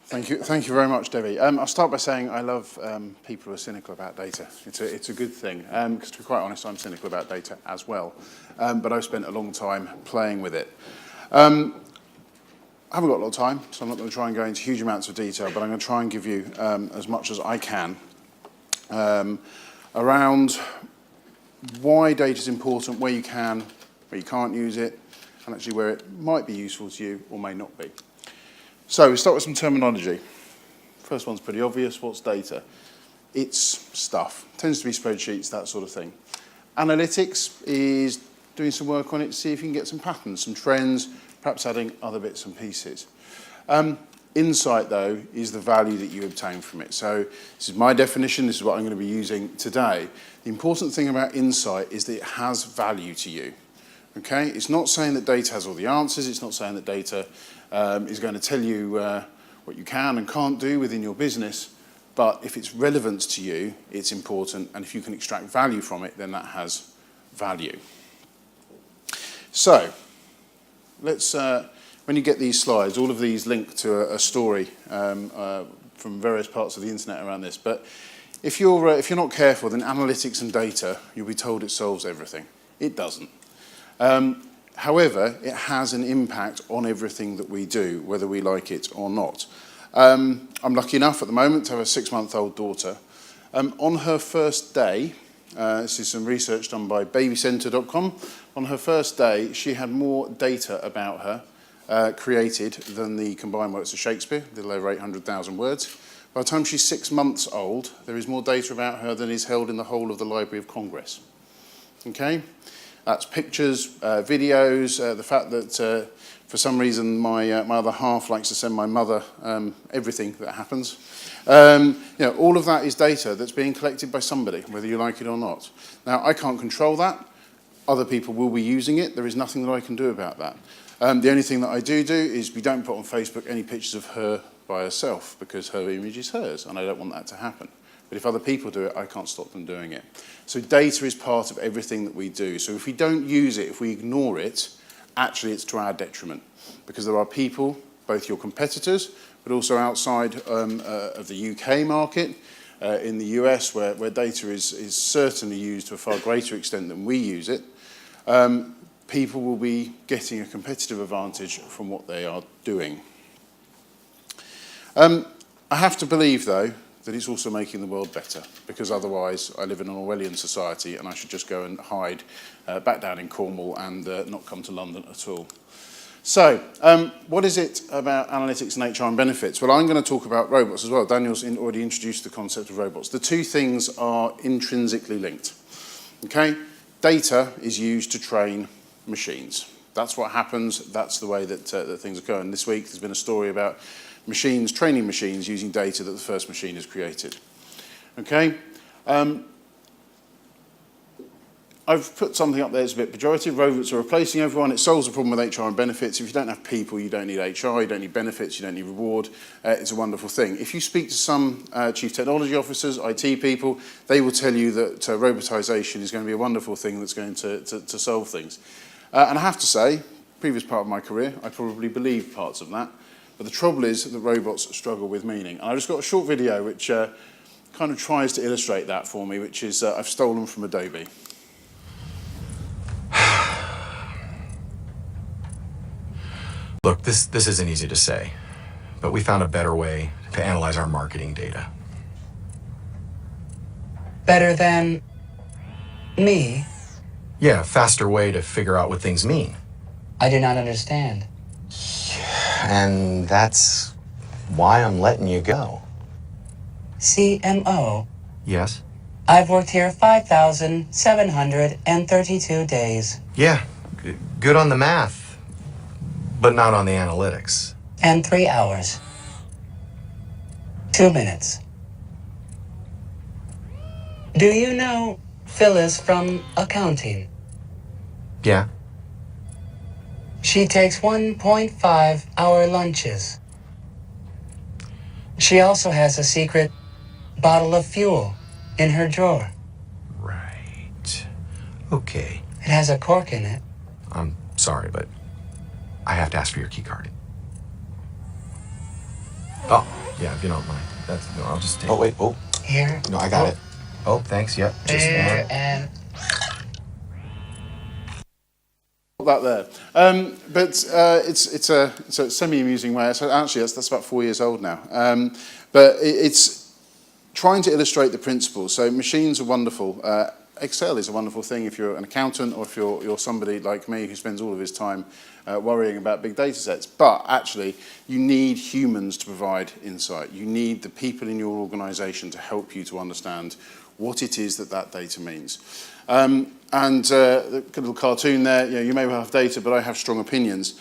Thank you very much, Debbie. I'll start by saying I love people who are cynical about data. It's a good thing, because to be quite honest, I'm cynical about data as well. But I've spent a long time playing with it. I haven't got a lot of time, so I'm not going to try and go into huge amounts of detail, but I'm going to try and give you as much as I can around why data is important, where you can, where you can't use it, and actually where it might be useful to you or may not be. So we start with some terminology. First one's pretty obvious. What's data? It's stuff. Tends to be spreadsheets, that sort of thing. Analytics is doing some work on it to see if you can get some patterns, some trends, perhaps adding other bits and pieces. Insight, though, is the value that you obtain from it. So this is my definition. This is what I'm going to be using today. The important thing about insight is that it has value to you. Okay? It's not saying that data has all the answers. It's not saying that data is going to tell you what you can and can't do within your business. But if it's relevant to you, it's important. And if you can extract value from it, then that has value. So let's... when you get these slides, all of these link to a story from various parts of the internet around this. But if you're not careful, then analytics and data, you'll be told it solves everything. It doesn't. However, it has an impact on everything that we do, whether we like it or not. I'm lucky enough at the moment to have a 6-month-old daughter. On her first day, this is some research done by babycenter.com. On her first day, she had more data about her created than the combined works of Shakespeare, a little over 800,000 words. By the time she's 6 months old, there is more data about her than is held in the whole of the Library of Congress. Okay? That's pictures, videos, the fact that for some reason my other half likes to send my mother everything that happens. All of that is data that's being collected by somebody, whether you like it or not. Now, I can't control that. Other people will be using it. There is nothing that I can do about that. The only thing that I do is we don't put on Facebook any pictures of her by herself because her image is hers, and I don't want that to happen. But if other people do it, I can't stop them doing it. So data is part of everything that we do. So if we don't use it, if we ignore it, actually it's to our detriment. Because there are people, both your competitors, but also outside of the UK market, in the US, where data is certainly used to a far greater extent than we use it, people will be getting a competitive advantage from what they are doing. I have to believe, though, that it's also making the world better, because otherwise I live in an Orwellian society and I should just go and hide back down in Cornwall and not come to London at all. So, what is it about analytics and HR and benefits? Well, I'm going to talk about robots as well. Daniel's already introduced the concept of robots. The two things are intrinsically linked. Okay? Data is used to train machines. That's what happens. That's the way that things are going. This week there's been a story about machines, training machines using data that the first machine has created. Okay? I've put something up there that's a bit pejorative. Robots are replacing everyone. It solves the problem with HR and benefits. If you don't have people, you don't need HR, you don't need benefits, you don't need reward. It's a wonderful thing. If you speak to some chief technology officers, IT people, they will tell you that robotisation is going to be a wonderful thing that's going to solve things. And I have to say, previous part of my career, I probably believed parts of that. But the trouble is that robots struggle with meaning. And I've just got a short video which kind of tries to illustrate that for me, which is I've stolen from Adobe. Look, this isn't easy to say, but we found a better way to analyze our marketing data. Better than me? Yeah, a faster way to figure out what things mean. I do not understand. And that's why I'm letting you go. CMO? Yes? I've worked here 5,732 days. Yeah, good on the math, but not on the analytics. And 3 hours. 2 minutes. Do you know Phyllis from accounting? Yeah. She takes 1.5-hour lunches. She also has a secret bottle of fuel in her drawer. Right. Okay. It has a cork in it. I'm sorry, but I have to ask for your key card. Oh. Yeah, if you don't mind. No, I'll just take. Oh, wait. Oh, Here. No, I got it. Oh, thanks. Yep. Just There one. and That there. But it's a semi-amusing way. So actually, that's about 4 years old now. But it's trying to illustrate the principles. So machines are wonderful. Excel is a wonderful thing if you're an accountant or if you're somebody like me who spends all of his time worrying about big data sets. But actually, you need humans to provide insight. You need the people in your organisation to help you to understand what it is that data means. The little cartoon there, you may well have data, but I have strong opinions.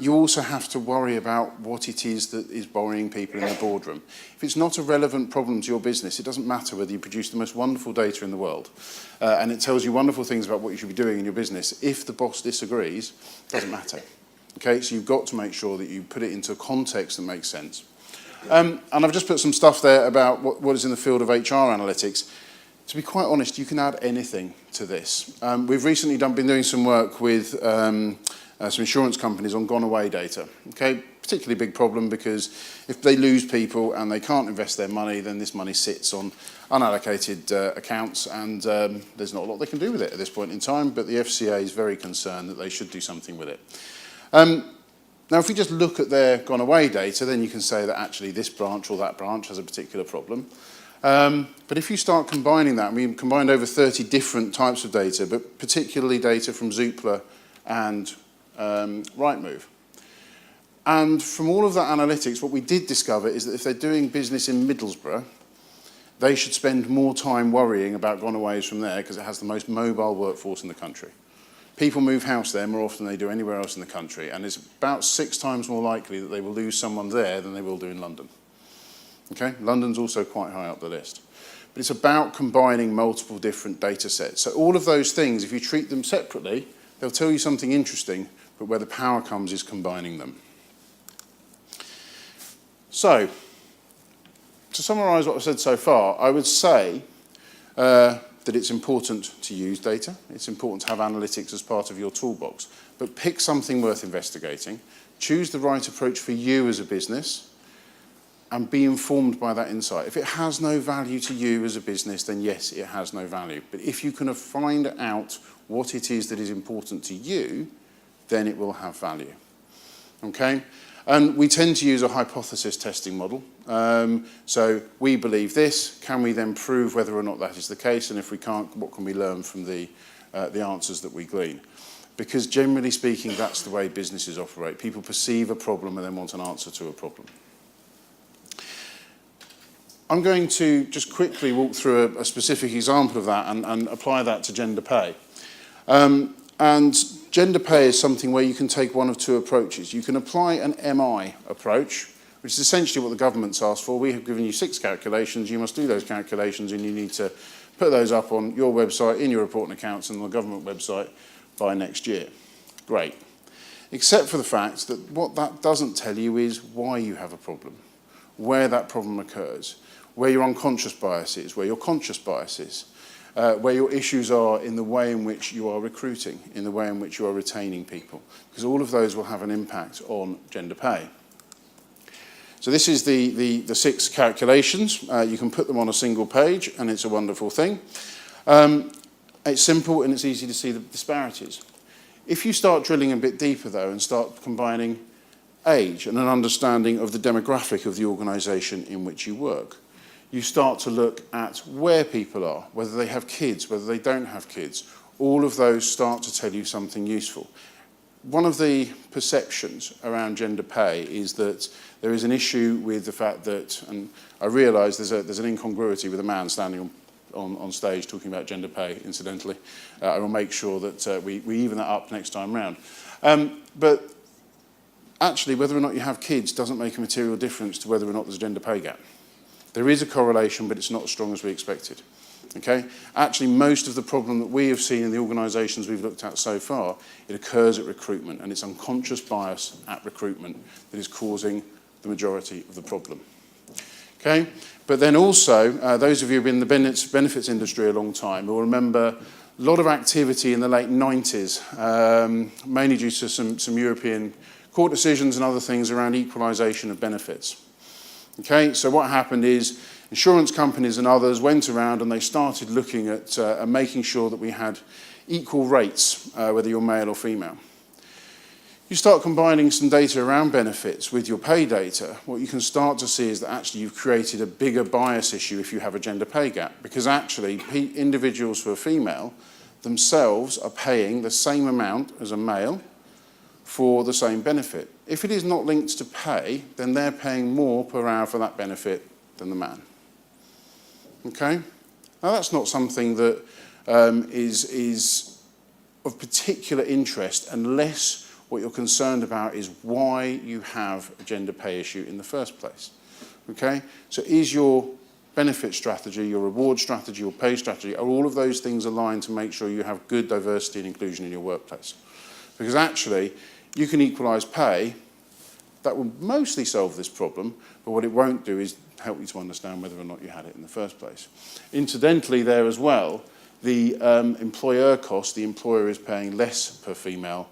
You also have to worry about what it is that is worrying people in the boardroom. If it's not a relevant problem to your business, it doesn't matter whether you produce the most wonderful data in the world, and it tells you wonderful things about what you should be doing in your business. If the boss disagrees, it doesn't matter. Okay, so you've got to make sure that you put it into a context that makes sense. And I've just put some stuff there about what is in the field of HR analytics. To be quite honest, you can add anything to this. We've recently been doing some work with some insurance companies on gone-away data. Okay, particularly big problem because if they lose people and they can't invest their money, then this money sits on unallocated accounts, and there's not a lot they can do with it at this point in time, but the FCA is very concerned that they should do something with it. Now, if we just look at their gone-away data, then you can say that actually this branch or that branch has a particular problem. But if you start combining that, we combined over 30 different types of data, but particularly data from Zoopla and Rightmove. And from all of that analytics, what we did discover is that if they're doing business in Middlesbrough, they should spend more time worrying about gonaways from there because it has the most mobile workforce in the country. People move house there more often than they do anywhere else in the country, and it's about 6 times more likely that they will lose someone there than they will do in London. Okay, London's also quite high up the list. But it's about combining multiple different data sets. So all of those things, if you treat them separately, they'll tell you something interesting, but where the power comes is combining them. So, to summarise what I've said so far, I would say that it's important to use data. It's important to have analytics as part of your toolbox. But pick something worth investigating. Choose the right approach for you as a business, and be informed by that insight. If it has no value to you as a business, then yes, it has no value. But if you can find out what it is that is important to you, then it will have value. Okay? And we tend to use a hypothesis testing model. So we believe this. Can we then prove whether or not that is the case? And if we can't, what can we learn from the answers that we glean? Because generally speaking, that's the way businesses operate. People perceive a problem and then want an answer to a problem. I'm going to just quickly walk through a specific example of that and apply that to gender pay. And gender pay is something where you can take one of two approaches. You can apply an MI approach, which is essentially what the government's asked for. We have given you 6 calculations. You must do those calculations, and you need to put those up on your website, in your report and accounts, and on the government website by next year. Great. Except for the fact that what that doesn't tell you is why you have a problem, where that problem occurs, where your unconscious bias is, where your conscious bias is, where your issues are in the way in which you are recruiting, in the way in which you are retaining people, because all of those will have an impact on gender pay. So this is the 6 calculations. You can put them on a single page, and it's a wonderful thing. It's simple, and it's easy to see the disparities. If you start drilling a bit deeper, though, and start combining age and an understanding of the demographic of the organisation in which you work, you start to look at where people are, whether they have kids, whether they don't have kids. All of those start to tell you something useful. One of the perceptions around gender pay is that there is an issue with the fact that, and I realise there's an incongruity with a man standing on stage talking about gender pay, incidentally. I will make sure that we even that up next time round. But actually, whether or not you have kids doesn't make a material difference to whether or not there's a gender pay gap. There is a correlation, but it's not as strong as we expected. Okay? Actually, most of the problem that we have seen in the organisations we've looked at so far, it occurs at recruitment, and it's unconscious bias at recruitment that is causing the majority of the problem. Okay? But then also, those of you who've been in the benefits industry a long time will remember a lot of activity in the late 90s, mainly due to some European court decisions and other things around equalisation of benefits. Okay, so what happened is insurance companies and others went around and they started looking at making sure that we had equal rates, whether you're male or female. You start combining some data around benefits with your pay data, what you can start to see is that actually you've created a bigger bias issue if you have a gender pay gap, because actually individuals who are female themselves are paying the same amount as a male for the same benefit. If it is not linked to pay, then they're paying more per hour for that benefit than the man. Okay? Now that's not something that is of particular interest unless what you're concerned about is why you have a gender pay issue in the first place. Okay? So is your benefit strategy, your reward strategy, your pay strategy, are all of those things aligned to make sure you have good diversity and inclusion in your workplace? Because actually, you can equalise pay, that will mostly solve this problem, but what it won't do is help you to understand whether or not you had it in the first place. Incidentally there as well, the employer cost, the employer is paying less per female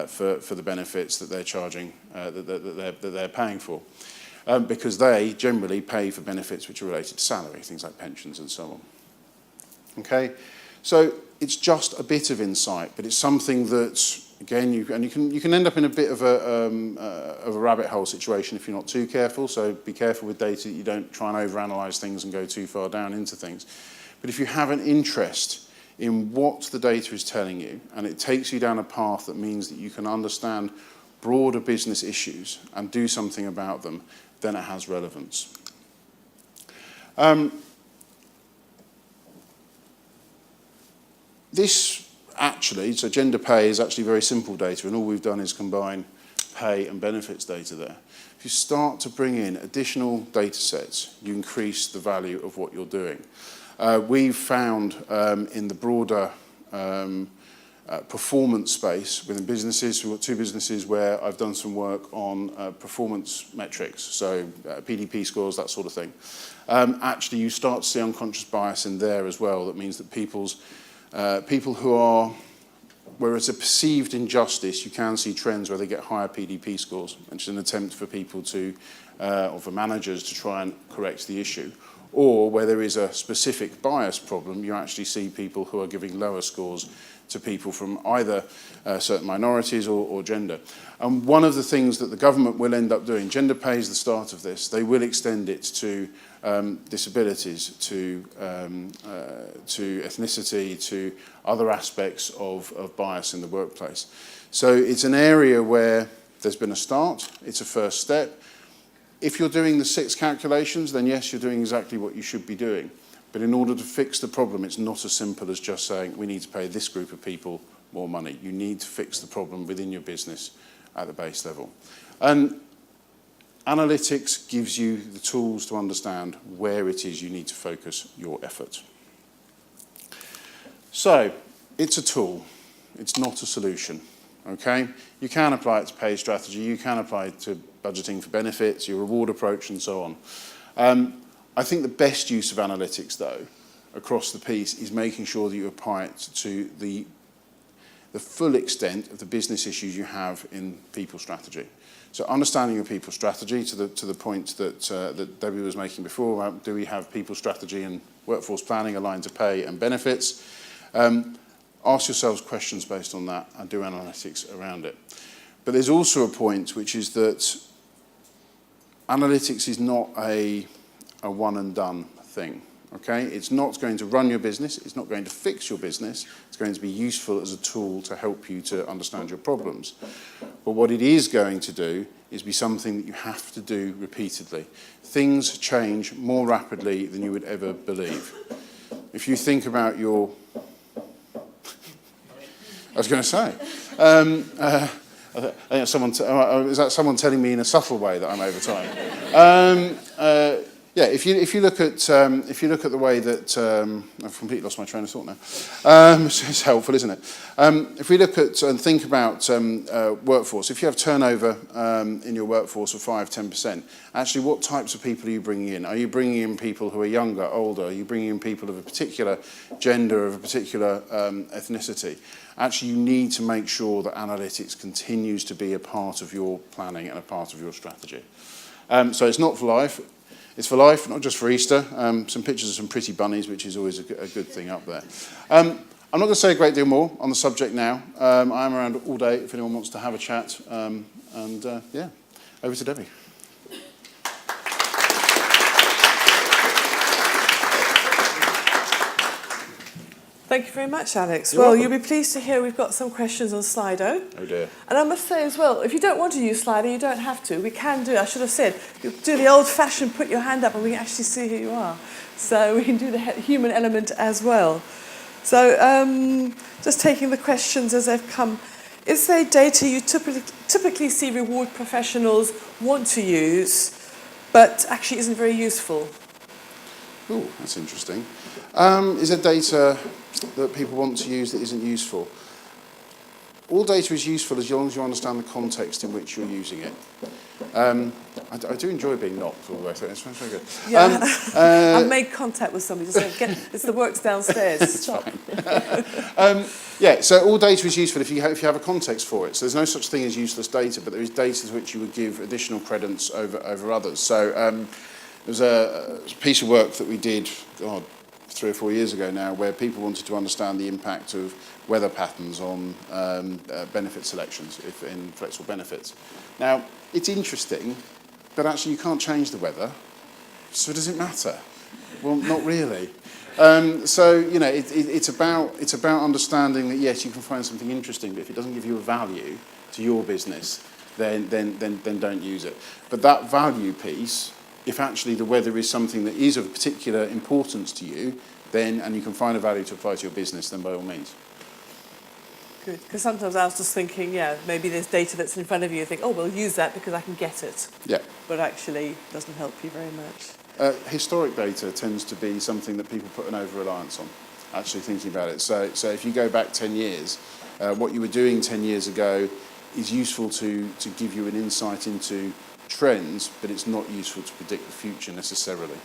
for the benefits that they're charging, that they're paying for. Because they generally pay for benefits which are related to salary, things like pensions and so on. Okay, so it's just a bit of insight, but it's something that, again, you can end up in a bit of a rabbit hole situation if you're not too careful. So be careful with data that you don't try and overanalyze things and go too far down into things. But if you have an interest in what the data is telling you, and it takes you down a path that means that you can understand broader business issues and do something about them, then it has relevance. This actually, so gender pay is actually very simple data, and all we've done is combine pay and benefits data there. If you start to bring in additional data sets, you increase the value of what you're doing. We've found in the broader performance space within businesses, we've got two businesses where I've done some work on performance metrics, so PDP scores, that sort of thing. Actually, you start to see unconscious bias in there as well. That means that people who are, where it's a perceived injustice, you can see trends where they get higher PDP scores, which is an attempt for people to, or for managers to try and correct the issue. Or where there is a specific bias problem, you actually see people who are giving lower scores to people from either certain minorities or gender. And one of the things that the government will end up doing, gender pay is the start of this, they will extend it to disabilities, to ethnicity, to other aspects of bias in the workplace. So it's an area where there's been a start, it's a first step. If you're doing the 6 calculations, then yes, you're doing exactly what you should be doing. But in order to fix the problem, it's not as simple as just saying, we need to pay this group of people more money. You need to fix the problem within your business at the base level. And analytics gives you the tools to understand where it is you need to focus your effort. So, it's a tool. It's not a solution. Okay? You can apply it to pay strategy, you can apply it to budgeting for benefits, your reward approach and so on. I think the best use of analytics though, across the piece, is making sure that you apply it to the full extent of the business issues you have in people strategy. So understanding your people strategy to the point that Debbie was making before about do we have people strategy and workforce planning aligned to pay and benefits. Ask yourselves questions based on that and do analytics around it. But there's also a point which is that analytics is not a one and done thing. Okay? It's not going to run your business, it's not going to fix your business, it's going to be useful as a tool to help you to understand your problems. But what it is going to do is be something that you have to do repeatedly. Things change more rapidly than you would ever believe. If you think about your... I was going to say, I think is that someone telling me in a subtle way that I'm over time? Yeah, if you look at the way that I've completely lost my train of thought now. It's helpful, isn't it? If we look at and think about workforce, if you have turnover in your workforce of 5-10%, actually, what types of people are you bringing in? Are you bringing in people who are younger, older? Are you bringing in people of a particular gender, of a particular ethnicity? Actually, you need to make sure that analytics continues to be a part of your planning and a part of your strategy. So it's not for life. It's for life, not just for Easter. Some pictures of some pretty bunnies, which is always a good thing up there. I'm not going to say a great deal more on the subject now. I am around all day if anyone wants to have a chat. Yeah, over to Debbie. Thank you very much, Alex. You're well, welcome. you'll be pleased to hear we've got some questions on Slido. Oh dear. And I must say as well, if you don't want to use Slido, you don't have to. We can do, I should have said, you do the old-fashioned put your hand up and we can actually see who you are. So we can do the human element as well. So just taking the questions as they've come. Is there data you typically see reward professionals want to use, but actually isn't very useful? Oh, that's interesting. Is there data that people want to use that isn't useful? All data is useful as long as you understand the context in which you're using it. I do enjoy being knocked all the way through. It's very good. Yeah, I've made contact with somebody to say, it's the works downstairs. Stop. Yeah, so all data is useful if you have a context for it. So there's no such thing as useless data, but there is data to which you would give additional credence over others. So there was a piece of work that we did, 3 or 4 years ago now, where people wanted to understand the impact of weather patterns on benefit selections in flexible benefits. Now, it's interesting, but actually you can't change the weather, so does it matter? Well, not really. So, you know, it's about understanding that, yes, you can find something interesting, but if it doesn't give you a value to your business, then don't use it. But that value piece, if actually the weather is something that is of particular importance to you, and you can find a value to apply to your business, then by all means. Good, because sometimes I was just thinking, yeah, maybe there's data that's in front of you, you think, oh, we'll use that because I can get it. Yeah. But actually it doesn't help you very much. Historic data tends to be something that people put an over-reliance on, actually thinking about it. So if you go back 10 years, what you were doing 10 years ago is useful to give you an insight into trends, but it's not useful to predict the future necessarily,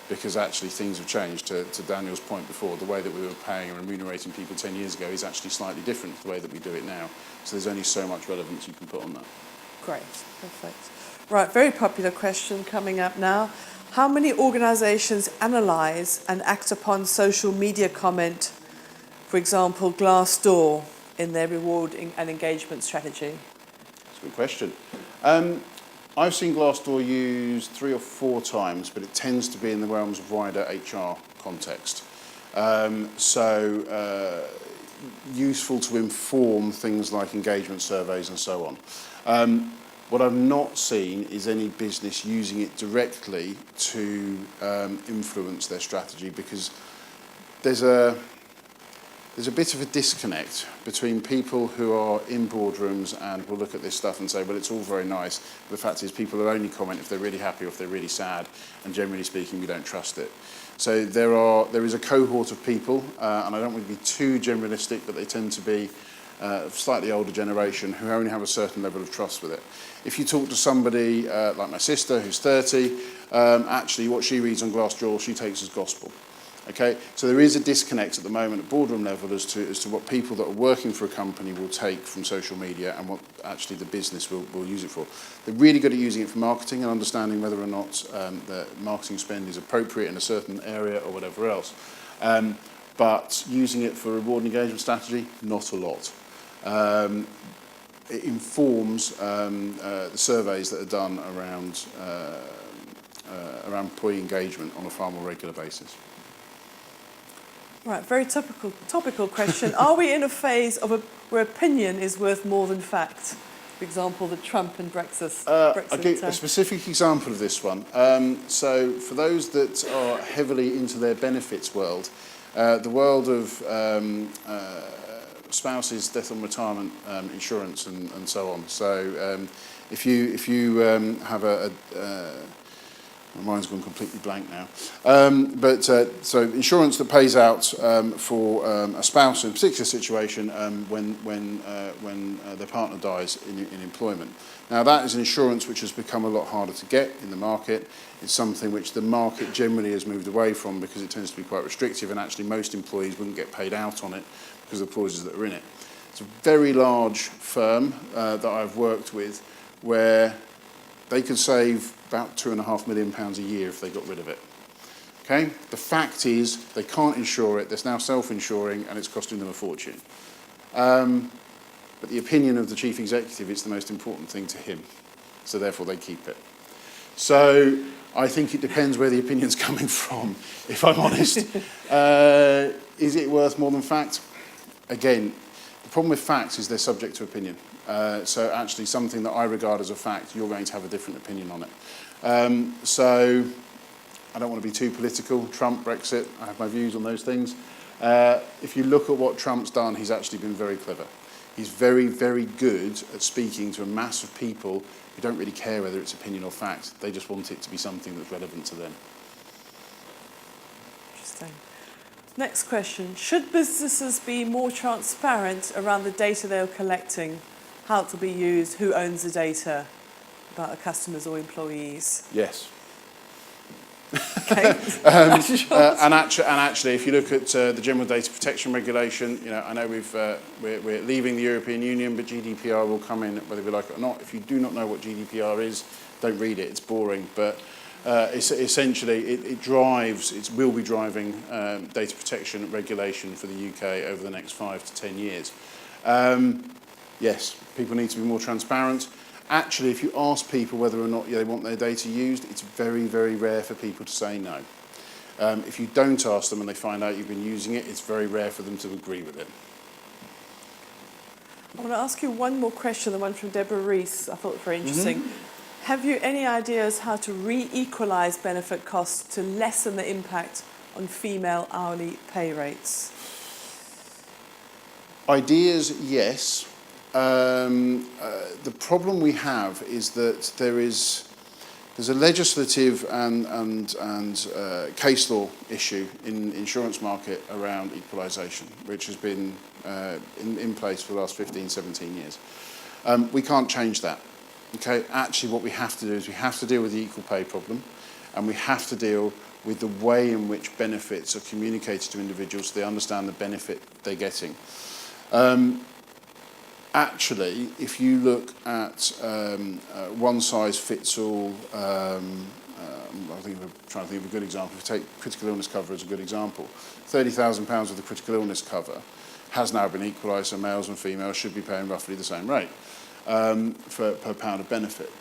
because actually things have changed. To Daniel's point before, the way that we were paying and remunerating people 10 years ago is actually slightly different to the way that we do it now. So there's only so much relevance you can put on that. Great, perfect. Right, very popular question coming up now. How many organisations analyse and act upon social media comment, for example, Glassdoor, in their reward and engagement strategy? That's a good question. I've seen Glassdoor used 3 or 4 times, but it tends to be in the realms of wider HR context. Useful to inform things like engagement surveys and so on. What I've not seen is any business using it directly to influence their strategy, because there's a bit of a disconnect between people who are in boardrooms and will look at this stuff and say, well, it's all very nice. But the fact is people will only comment if they're really happy or if they're really sad, and generally speaking, we don't trust it. So there is a cohort of people, and I don't want to be too generalistic, but they tend to be slightly older generation who only have a certain level of trust with it. If you talk to somebody like my sister who's 30, actually what she reads on Glassdoor she takes as gospel. Okay, so there is a disconnect at the moment at boardroom level as to what people that are working for a company will take from social media and what actually the business will use it for. They're really good at using it for marketing and understanding whether or not the marketing spend is appropriate in a certain area or whatever else. But using it for reward and engagement strategy, not a lot. It informs the surveys that are done around employee engagement on a far more regular basis. Right, very topical question. Are we in a phase where opinion is worth more than fact? For example, the Trump and Brexit. I'll give a specific example of this one. So for those that are heavily into their benefits world, the world of spouses, death and retirement insurance and so on. So if you have my mind's gone completely blank now. So insurance that pays out for a spouse in a particular situation when their partner dies in employment. Now that is an insurance which has become a lot harder to get in the market. It's something which the market generally has moved away from because it tends to be quite restrictive, and actually most employees wouldn't get paid out on it because of the clauses that are in it. It's a very large firm that I've worked with where they could save about £2.5 million a year if they got rid of it. Okay? The fact is they can't insure it, they're now self-insuring, and it's costing them a fortune. But the opinion of the chief executive is the most important thing to him, so therefore they keep it. So I think it depends where the opinion's coming from, if I'm honest. Is it worth more than fact? Again, the problem with facts is they're subject to opinion. So actually something that I regard as a fact, you're going to have a different opinion on it. So I don't want to be too political. Trump, Brexit, I have my views on those things. If you look at what Trump's done, he's actually been very clever. He's very, very good at speaking to a mass of people who don't really care whether it's opinion or fact. They just want it to be something that's relevant to them. Interesting. Next question. Should businesses be more transparent around the data they're collecting, how it will be used, who owns the data about their customers or employees? Yes. Okay. And actually, if you look at the General Data Protection Regulation, you know, I know we're leaving the European Union, but GDPR will come in whether we like it or not. If you do not know what GDPR is, don't read it. It's boring, but essentially it will be driving data protection regulation for the UK over the next 5 to 10 years. Yes, people need to be more transparent. Actually, if you ask people whether or not they want their data used, it's very, very rare for people to say no. If you don't ask them and they find out you've been using it, it's very rare for them to agree with it. I want to ask you one more question, the one from Deborah Rees. I thought it very interesting. Have you any ideas how to re-equalise benefit costs to lessen the impact on female hourly pay rates? Ideas, yes. The problem we have is that there's a legislative and case law issue in the insurance market around equalisation, which has been in place for the last 15, 17 years. We can't change that. Okay? Actually, what we have to do is we have to deal with the equal pay problem, and we have to deal with the way in which benefits are communicated to individuals so they understand the benefit they're getting. Actually, if you look at one-size-fits-all, I'm trying to think of a good example. If you take critical illness cover as a good example, £30,000 of the critical illness cover has now been equalised, so males and females should be paying roughly the same rate per pound of benefit.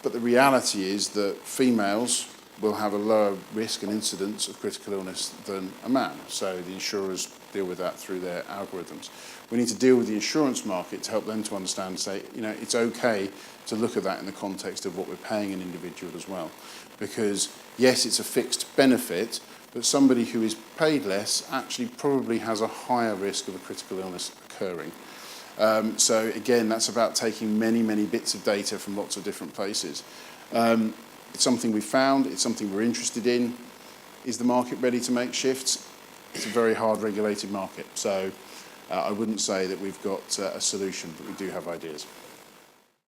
But the reality is that females will have a lower risk and incidence of critical illness than a man, so the insurers deal with that through their algorithms. We need to deal with the insurance market to help them to understand and say, you know, it's okay to look at that in the context of what we're paying an individual as well. Because, yes, it's a fixed benefit, but somebody who is paid less actually probably has a higher risk of a critical illness occurring. So, again, that's about taking many, many bits of data from lots of different places. It's something we found, it's something we're interested in. Is the market ready to make shifts? It's a very hard regulated market, so I wouldn't say that we've got a solution, but we do have ideas.